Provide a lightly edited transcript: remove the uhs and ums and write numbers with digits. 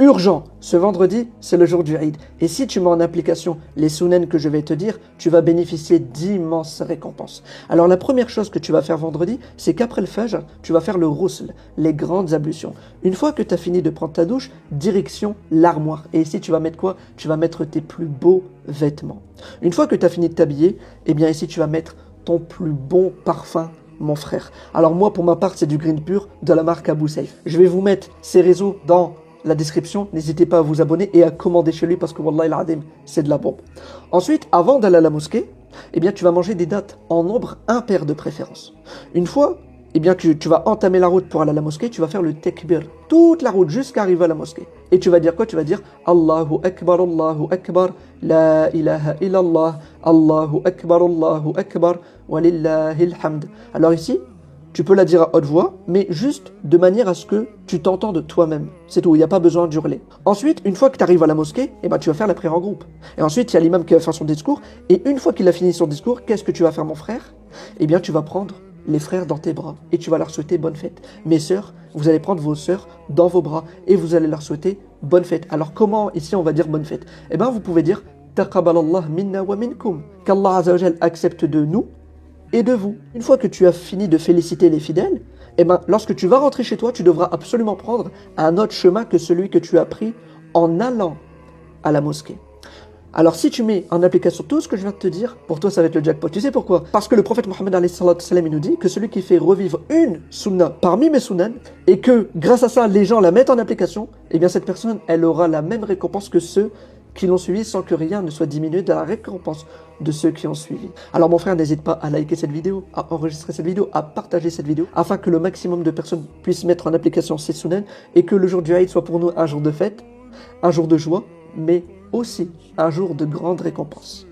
urgent. Ce vendredi, c'est le jour du Eid. Et si tu mets en application les sunnens que je vais te dire, tu vas bénéficier d'immenses récompenses. Alors la première chose que tu vas faire vendredi, c'est qu'après le Fajr, tu vas faire le ghusl, les grandes ablutions. Une fois que tu as fini de prendre ta douche, direction l'armoire. Et ici, tu vas mettre quoi? Tu vas mettre tes plus beaux vêtements. Une fois que tu as fini de t'habiller, eh bien ici, tu vas mettre ton plus bon parfum, mon frère. Alors moi, pour ma part, c'est du Green Pure de la marque Abou Saif. Je vais vous mettre ces réseaux dans la description. N'hésitez pas à vous abonner et à commander chez lui parce que Wallahi al-Adim, c'est de la bombe. Ensuite, avant d'aller à la mosquée, eh bien, tu vas manger des dattes en nombre impair de préférence. Une fois, eh bien, tu vas entamer la route pour aller à la mosquée, tu vas faire le tekbir, toute la route jusqu'à arriver à la mosquée. Et tu vas dire quoi? Tu vas dire Allahu Akbar, la ilaha illallah, Allahu Akbar, walillahil hamd. Alors ici, tu peux la dire à haute voix, mais juste de manière à ce que tu t'entendes toi-même. C'est tout, il n'y a pas besoin d'hurler. Ensuite, une fois que tu arrives à la mosquée, eh ben, tu vas faire la prière en groupe. Et ensuite, il y a l'imam qui va faire son discours. Et une fois qu'il a fini son discours, qu'est-ce que tu vas faire, mon frère? Eh bien, tu vas prendre les frères dans tes bras et tu vas leur souhaiter bonne fête. Mes sœurs, vous allez prendre vos sœurs dans vos bras et vous allez leur souhaiter bonne fête. Alors comment ici on va dire bonne fête? Eh bien vous pouvez dire Taqabbalallah minna wa minkum, qu'Allah Azza wa Jal accepte de nous et de vous. Une fois que tu as fini de féliciter les fidèles, eh bien lorsque tu vas rentrer chez toi, tu devras absolument prendre un autre chemin que celui que tu as pris en allant à la mosquée. Alors si tu mets en application tout ce que je viens de te dire, pour toi ça va être le jackpot. Tu sais pourquoi? Parce que le prophète Mohammed il nous dit que celui qui fait revivre une sunna parmi mes sunnans et que grâce à ça les gens la mettent en application, eh bien cette personne elle aura la même récompense que ceux qui l'ont suivi sans que rien ne soit diminué de la récompense de ceux qui ont suivi. Alors mon frère, n'hésite pas à liker cette vidéo, à enregistrer cette vidéo, à partager cette vidéo, afin que le maximum de personnes puissent mettre en application ces sunnans et que le jour du Eid soit pour nous un jour de fête, un jour de joie, mais aussi un jour de grande récompense.